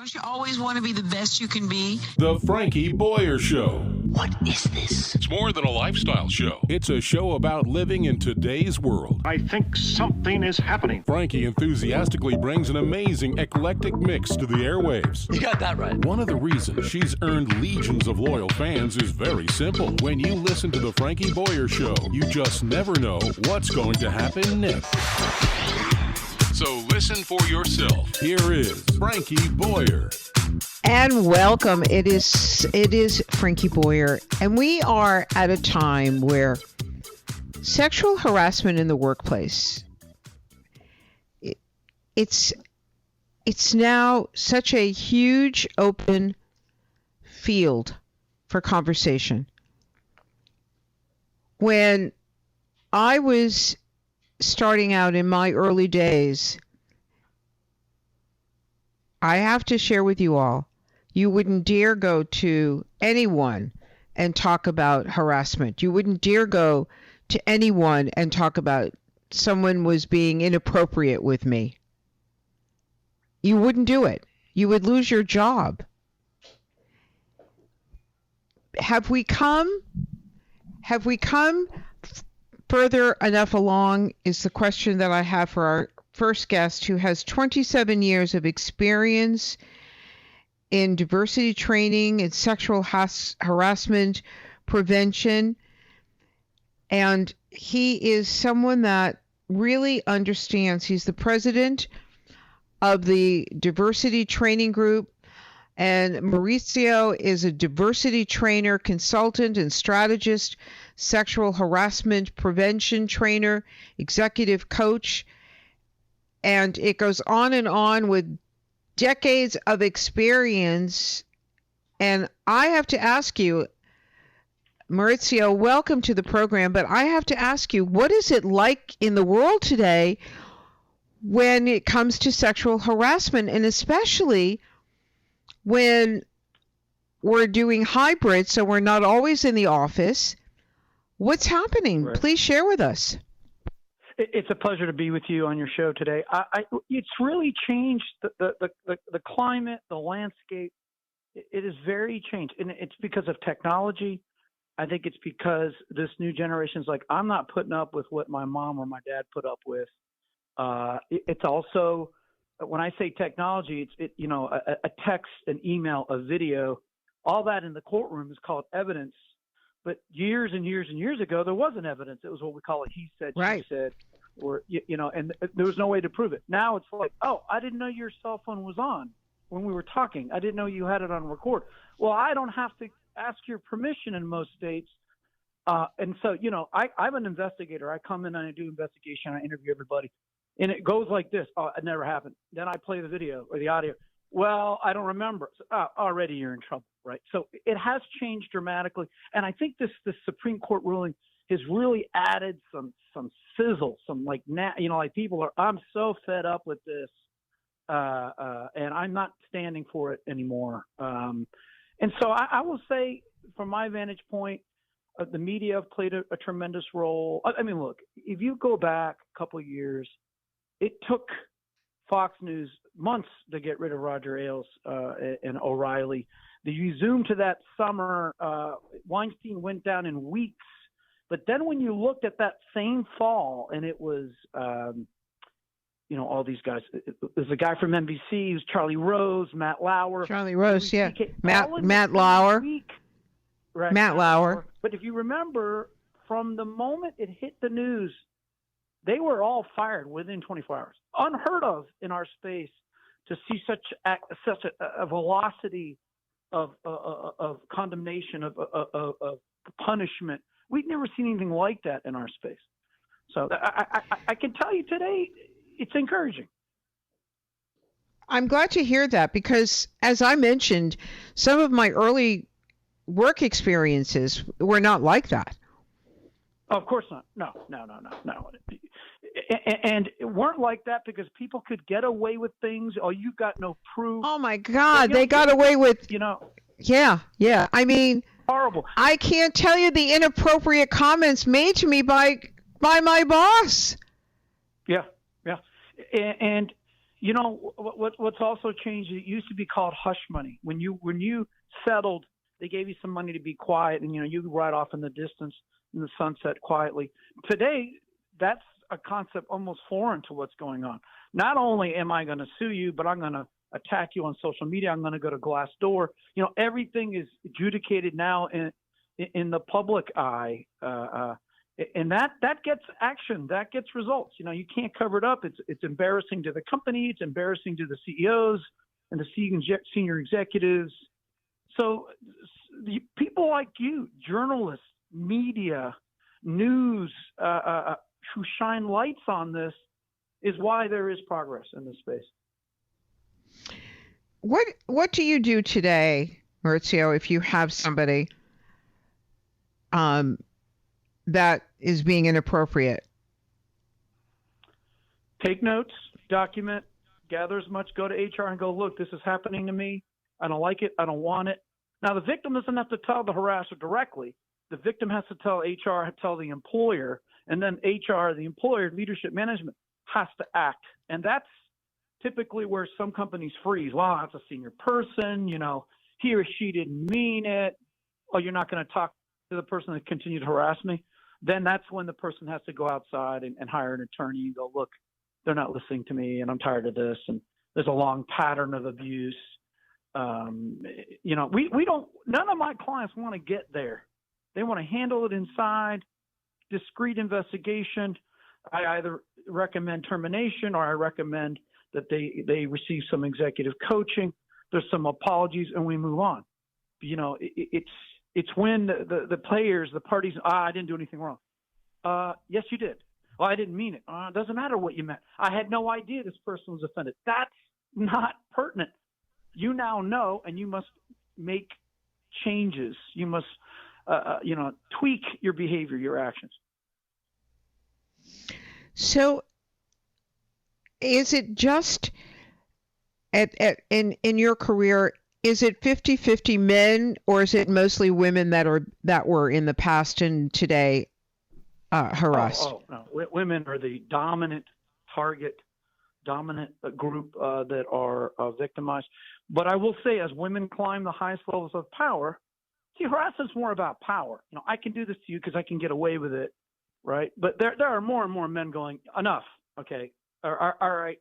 Don't you always want to be the best you can be? The Frankie Boyer Show. What is this? It's more than a lifestyle show. It's a show about living in today's world. I think something is happening. Frankie enthusiastically brings an amazing eclectic mix to the airwaves. You got that right. One of the reasons she's earned legions of loyal fans is very simple. When you listen to the Frankie Boyer Show, you just never know what's going to happen next. So listen for yourself. Here is Frankie Boyer. And welcome. It is Frankie Boyer, and we are at a time where sexual harassment in the workplace, it's now such a huge open field for conversation. When I was starting out in my early days, I have to share with you all, you wouldn't dare go to anyone and talk about harassment. You wouldn't dare go to anyone and talk about someone was being inappropriate with me. You wouldn't do it. You would lose your job. Have we come further enough along is the question that I have for our first guest, who has 27 years of experience in diversity training and sexual harassment prevention. And he is someone that really understands. He's the president of the diversity training group. And Mauricio is a diversity trainer, consultant, and strategist, sexual harassment prevention trainer, executive coach. And it goes on with decades of experience. And I have to ask you, Mauricio, welcome to the program, but I have to ask you, what is it like in the world today when it comes to sexual harassment, and especially when we're doing hybrid, so we're not always in the office? What's happening? Right. Please share with us. It's a pleasure to be with you on your show today. It's really changed the climate, the landscape. It is very changed, and it's because of technology. I think it's because this new generation is like, I'm not putting up with what my mom or my dad put up with. It's also, when I say technology, it's a text, an email, a video, all that in the courtroom is called evidence. But years and years and years ago, there wasn't evidence. It was what we call a he said, right. She said, or, and there was no way to prove it. Now it's like, oh, I didn't know your cell phone was on when we were talking. I didn't know you had it on record. Well, I don't have to ask your permission in most states. And so, I'm an investigator. I come in and I do investigation. I interview everybody. And it goes like this. Oh, it never happened. Then I play the video or the audio. Well, I don't remember. So, already you're in trouble, right? So it has changed dramatically. And I think this Supreme Court ruling has really added some sizzle, some like people are, I'm so fed up with this. And I'm not standing for it anymore. And so I will say, from my vantage point, the media have played a tremendous role. I mean, look, if you go back a couple of years, it took Fox News months to get rid of Roger Ailes and O'Reilly. You zoom to that summer, Weinstein went down in weeks. But then when you looked at that same fall, and it was, all these guys. There's a guy from NBC. It was Charlie Rose, Matt Lauer. Charlie Rose, yeah. Matt Lauer. Right. Matt Lauer. But if you remember, from the moment it hit the news, they were all fired within 24 hours. Unheard of in our space to see such a velocity of condemnation, of punishment. We've never seen anything like that in our space. So I can tell you today, it's encouraging. I'm glad to hear that, because as I mentioned, some of my early work experiences were not like that. Oh, of course not. No. And it weren't like that because people could get away with things. Oh, you got no proof. Oh my God, they got away with. Yeah. I mean, horrible. I can't tell you the inappropriate comments made to me by my boss. Yeah. And You know what's also changed? It used to be called hush money. When you settled, they gave you some money to be quiet, and you ride off in the distance in the sunset quietly. Today, that's a concept almost foreign to what's going on. Not only am I going to sue you, but I'm going to attack you on social media. I'm going to go to Glassdoor. Everything is adjudicated now in the public eye, and that gets action. That gets results. You can't cover it up. It's embarrassing to the company. It's embarrassing to the CEOs and the senior executives. So the people like you, journalists, media, news, who shine lights on this, is why there is progress in this space. What do you do today, Mauricio, if you have somebody that is being inappropriate? Take notes, document, gather as much, go to HR and go, look, this is happening to me. I don't like it. I don't want it. Now, the victim doesn't have to tell the harasser directly. The victim has to tell HR, tell the employer, and then HR, the employer, leadership management, has to act. And that's typically where some companies freeze. Well, that's a senior person, he or she didn't mean it. Oh, you're not going to talk to the person that continued to harass me? Then that's when the person has to go outside and hire an attorney and go, look, they're not listening to me, and I'm tired of this, and there's a long pattern of abuse. We don't, none of my clients want to get there. They want to handle it inside, discreet investigation. I either recommend termination, or I recommend that they receive some executive coaching. There's some apologies, and we move on. It's when the players, the parties, I didn't do anything wrong. Yes, you did. Well, I didn't mean it. It doesn't matter what you meant. I had no idea this person was offended. That's not pertinent. You now know, and you must make changes. You must, tweak your behavior, your actions. So, is it just in your career? Is it 50-50 men, or is it mostly women that were in the past and today harassed? Oh, no. Women are the dominant target, dominant group that are victimized. But I will say, as women climb the highest levels of power, harassment's more about power. I can do this to you because I can get away with it, right? But there are more and more men going, enough, okay, all right,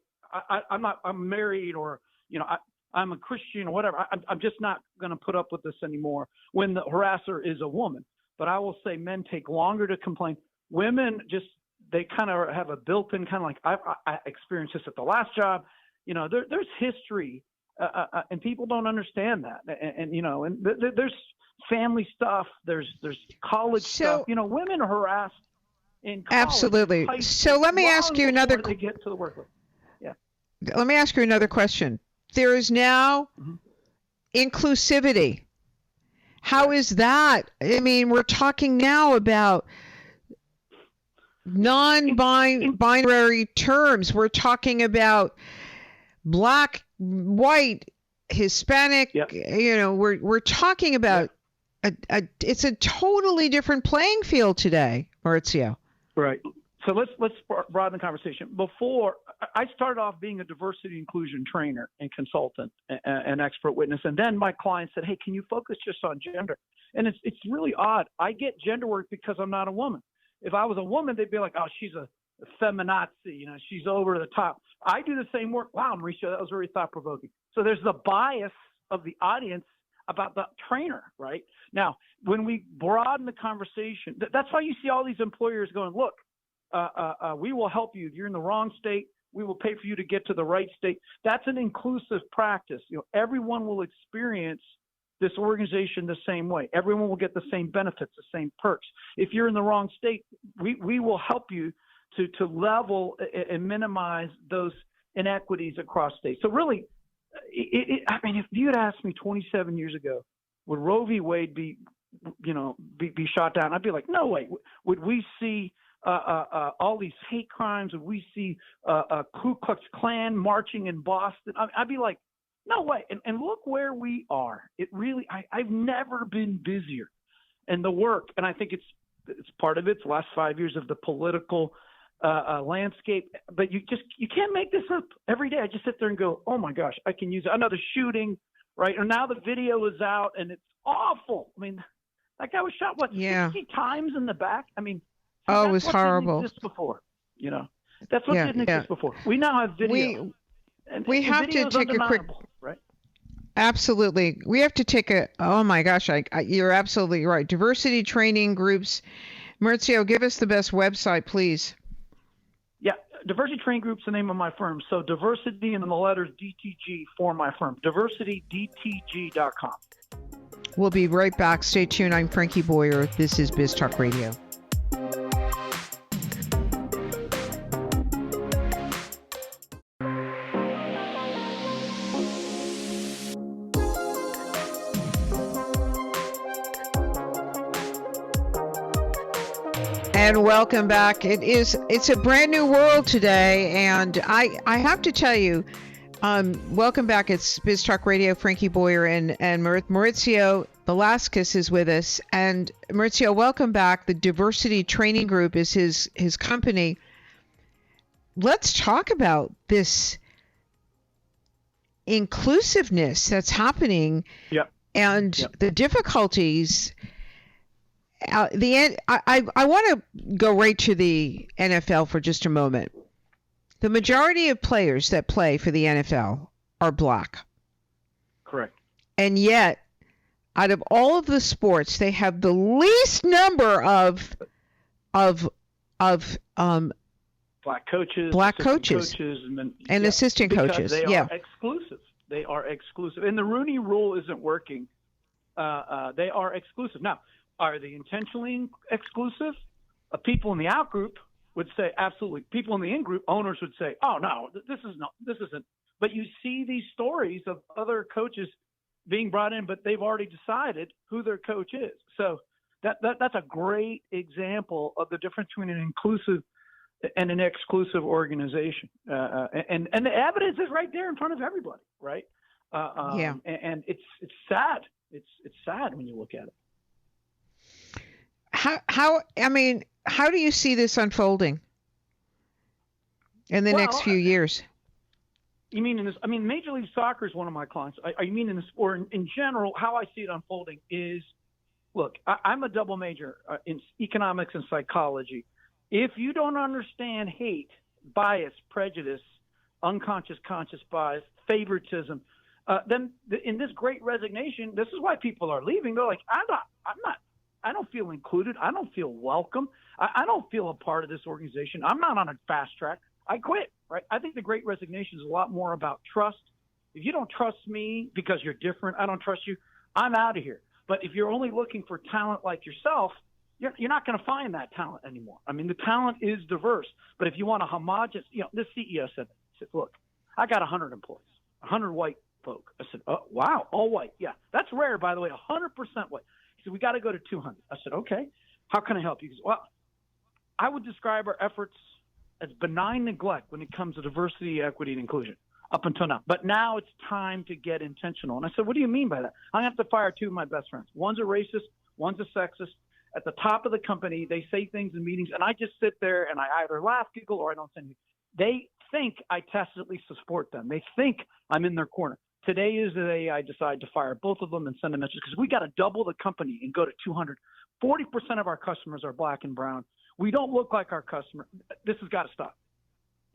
I'm married, or I'm a Christian or whatever. I'm just not going to put up with this anymore when the harasser is a woman. But I will say men take longer to complain. Women they kind of have a built-in kind of like, I experienced this at the last job. There's history, and people don't understand that. And there's family stuff. There's college stuff. Women are harassed in college. Absolutely. So let me ask you another. They get to the workplace. Yeah. Let me ask you another question. There is now inclusivity. How is that? I mean, we're talking now about non-binary terms. We're talking about black, white, Hispanic. Yep. We're talking about it's a totally different playing field today, Mauricio. Right. So let's broaden the conversation. Before, I started off being a diversity inclusion trainer and consultant and expert witness, and then my clients said, "Hey, can you focus just on gender?" And it's really odd. I get gender work because I'm not a woman. If I was a woman, they'd be like, "Oh, she's a feminazi, she's over the top." I do the same work. Wow, Mauricio, that was very thought provoking. So there's the bias of the audience about the trainer, right? Now, when we broaden the conversation, that's why you see all these employers going, "Look, we will help you. If you're in the wrong state, we will pay for you to get to the right state." That's an inclusive practice. Everyone will experience this organization the same way. Everyone will get the same benefits, the same perks. If you're in the wrong state, we will help you to level and minimize those inequities across states. So really, if you had asked me 27 years ago, would Roe v. Wade be shot down? I'd be like, no way. Would we see all these hate crimes? Would we see Ku Klux Klan marching in Boston? I'd be like, no way. And look where we are. It really, I've never been busier. And the work, and I think it's part of it, it's the last 5 years of the political landscape. But you can't make this up every day. I just sit there and go, oh my gosh, I can use another shooting, right? And now the video is out and it's awful. I mean, that guy was shot 60 times in the back. I mean, it was horrible. Didn't exist before, That's what didn't exist before. We now have video. We have to take a quick. Right? Absolutely, we have to take a. Oh my gosh, you're absolutely right. Diversity training groups. Maurizio, give us the best website, please. Yeah, Diversity Training Group's the name of my firm. So diversity and then the letters DTG for my firm. DiversityDTG.com. We'll be right back. Stay tuned. I'm Frankie Boyer. This is Biz Talk Radio. And welcome back. It's a brand new world today, and I have to tell you, welcome back. It's Biz Talk Radio. Frankie Boyer and Mauricio Velasquez is with us. And Mauricio, welcome back. The Diversity Training Group is his company. Let's talk about this inclusiveness that's happening, and the difficulties. I want to go right to the NFL for just a moment. The majority of players that play for the NFL are black. Correct. And yet, out of all of the sports, they have the least number of black coaches, and assistant coaches. They are exclusive. They are exclusive, and the Rooney Rule isn't working. They are exclusive now. Are they intentionally exclusive? People in the out group would say absolutely. People in the in group, owners would say, "Oh no, this isn't." But you see these stories of other coaches being brought in, but they've already decided who their coach is. So that's a great example of the difference between an inclusive and an exclusive organization. And the evidence is right there in front of everybody, right? And it's sad. It's sad when you look at it. How do you see this unfolding in the next few years? You mean in this? I mean, Major League Soccer is one of my clients. I mean in this, or in general, how I see it unfolding is, look, I'm a double major in economics and psychology. If you don't understand hate, bias, prejudice, unconscious, conscious bias, favoritism, then in this great resignation, this is why people are leaving. They're like, I don't feel included. I don't feel welcome. I don't feel a part of this organization. I'm not on a fast track. I quit, right? I think the great resignation is a lot more about trust. If you don't trust me because you're different, I don't trust you, I'm out of here. But if you're only looking for talent like yourself, you're not going to find that talent anymore. I mean, the talent is diverse. But if you want a homogeneous, this CEO said, look, I got 100 employees, 100 white folk. I said, oh, wow, all white. Yeah, that's rare, by the way, 100% white. He said, we got to go to 200. I said, okay, how can I help you? He goes, well, I would describe our efforts as benign neglect when it comes to diversity, equity, and inclusion up until now. But now it's time to get intentional. And I said, what do you mean by that? I'm going to have to fire two of my best friends. One's a racist, one's a sexist. At the top of the company, they say things in meetings, and I just sit there and I either laugh, giggle, or I don't say anything. They think I tacitly support them. They think I'm in their corner. Today is the day I decide to fire both of them and send a message because we got to double the company and go to 200. 40% of our customers are black and brown. We don't look like our customer. This has got to stop.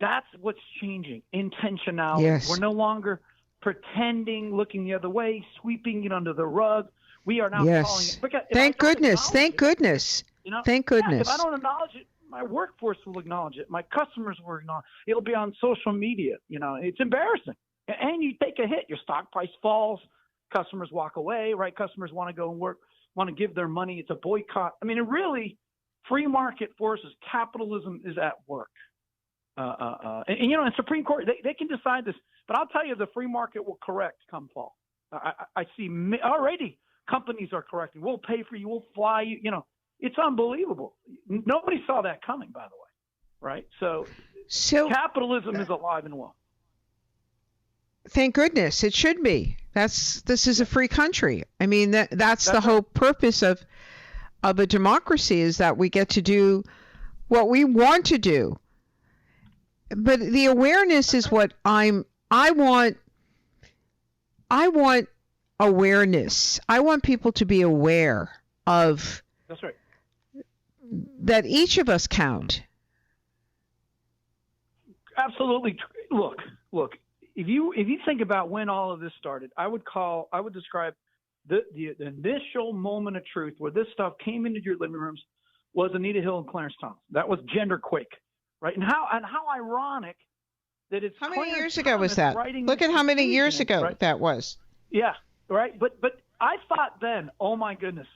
That's what's changing. Intentionality. Yes. We're no longer pretending, looking the other way, sweeping it under the rug. We are now calling it. Thank goodness. Thank goodness. Thank goodness. If I don't acknowledge it, my workforce will acknowledge it. My customers will acknowledge it. It'll be on social media. It's embarrassing. And you take a hit. Your stock price falls. Customers walk away, right? Customers want to go and work, want to give their money. It's a boycott. I mean, it really, free market forces, capitalism is at work. And Supreme Court, they can decide this. But I'll tell you, the free market will correct come fall. I see already companies are correcting. We'll pay for you. We'll fly you. It's unbelievable. Nobody saw that coming, by the way, right? So capitalism is alive and well. Thank goodness. It should be. This is a free country. I mean, that's the whole purpose of a democracy, is that we get to do what we want to do. but the awareness is what I want awareness. I want people to be aware of. That's right. That each of us count. Absolutely. Look. If you think about when all of this started, I would describe the initial moment of truth where this stuff came into your living rooms was Anita Hill and Clarence Thomas. That was genderquake, right? And how ironic that it's how many Clarence years ago Thomas was that? Look at how many years ago right? that was. Yeah, right. But I thought then, oh my goodness,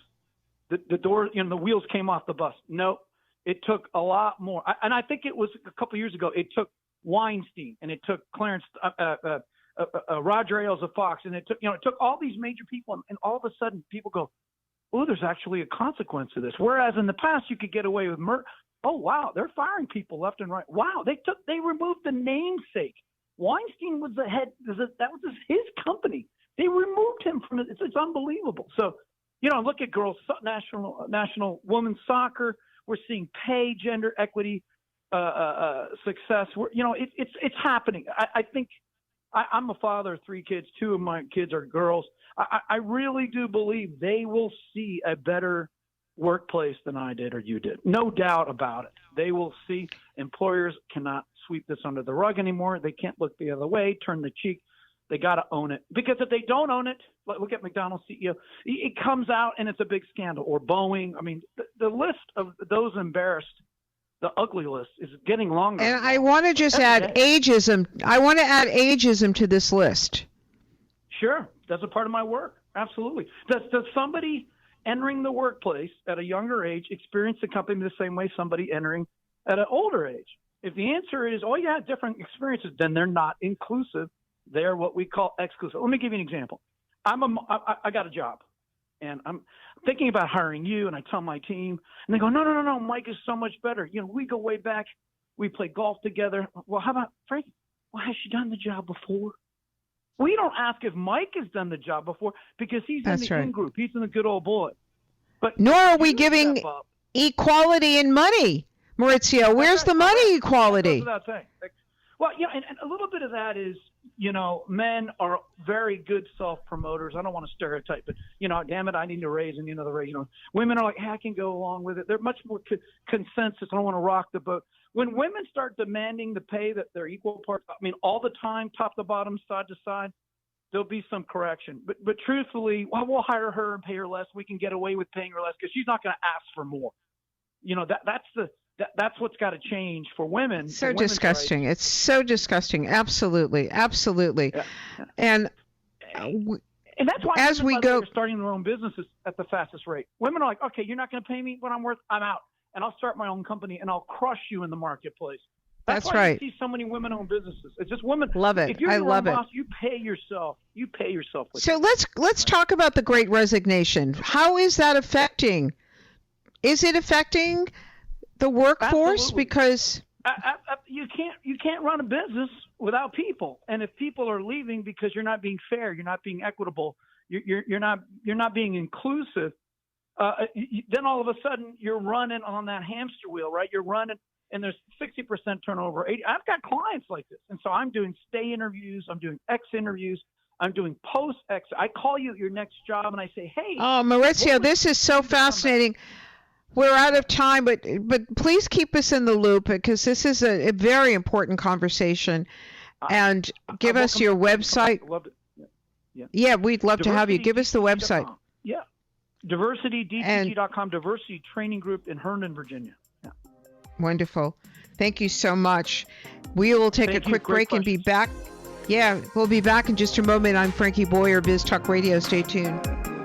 the door, the wheels came off the bus. No, it took a lot more. And I think it was a couple of years ago. It took Weinstein and it took Clarence, Roger Ailes of Fox, and it took all these major people, and all of a sudden people go, oh, there's actually a consequence to this. Whereas in the past you could get away with murder. Oh wow, they're firing people left and right. Wow, they removed the namesake. Weinstein was the head. That was his company. They removed him from it. It's unbelievable. So, look at girls national women's soccer. We're seeing pay, gender equity, success. It's happening. I think I'm a father of 3 kids. 2 of my kids are girls. I really do believe they will see a better workplace than I did or you did. No doubt about it. They will see. Employers cannot sweep this under the rug anymore. They can't look the other way, turn the cheek. They got to own it. Because if they don't own it, look at McDonald's CEO. It comes out and it's a big scandal. Or Boeing. I mean, the list of those embarrassed, the ugly list, is getting longer. And I want to just add ageism. I want to add ageism to this list. Sure. That's a part of my work. Absolutely. Does somebody entering the workplace at a younger age experience the company the same way somebody entering at an older age? If the answer is, oh, yeah, different experiences, then they're not inclusive. They're what we call exclusive. Let me give you an example. I got a job, and I'm thinking about hiring you, and I tell my team, and they go, no, Mike is so much better. We go way back. We play golf together. Well, how about Frankie? Well, has she done the job before? We don't ask if Mike has done the job before because he's in the in-group. He's in the good old boy. But nor are we giving equality in money, Maurizio. Where's the money equality? That goes without saying. Well, and a little bit of that is, men are very good self-promoters. I don't want to stereotype, but, damn it, I need to raise and the raise. Women are like, hey, I can go along with it. They're much more consensus. I don't want to rock the boat. When women start demanding the pay that they're equal parts, all the time, top to bottom, side to side, there'll be some correction. But truthfully, we'll hire her and pay her less. We can get away with paying her less because she's not going to ask for more. That's what's got to change for women. So disgusting. It's so disgusting. Absolutely. Yeah. And that's why as we go, are starting their own businesses at the fastest rate. Women are like, okay, you're not going to pay me what I'm worth. I'm out. And I'll start my own company and I'll crush you in the marketplace. That's why right. You see so many women-owned businesses. It's just women. Love it. If you're I your love own it. boss, you pay yourself. So let's talk about the Great Resignation. How is that affecting? Is it affecting the workforce? Absolutely. Because you can't run a business without people. And if people are leaving because you're not being fair, you're not being equitable, you're not being inclusive, then all of a sudden you're running on that hamster wheel, right? You're running, and there's 60% turnover. 80. I've got clients like this, and so I'm doing stay interviews, I'm doing X interviews, I'm doing post X. I call you at your next job, and I say, hey. Oh, Maurizio, this is so fascinating. We're out of time, but please keep us in the loop because this is a very important conversation. And give us your website. Yeah, we'd love to have you. Give us the website. Yeah. DiversityDTG.com, Diversity Training Group in Herndon, Virginia. Yeah. Wonderful. Thank you so much. We will take a quick break and be back. Yeah, we'll be back in just a moment. I'm Frankie Boyer, Biz Talk Radio. Stay tuned.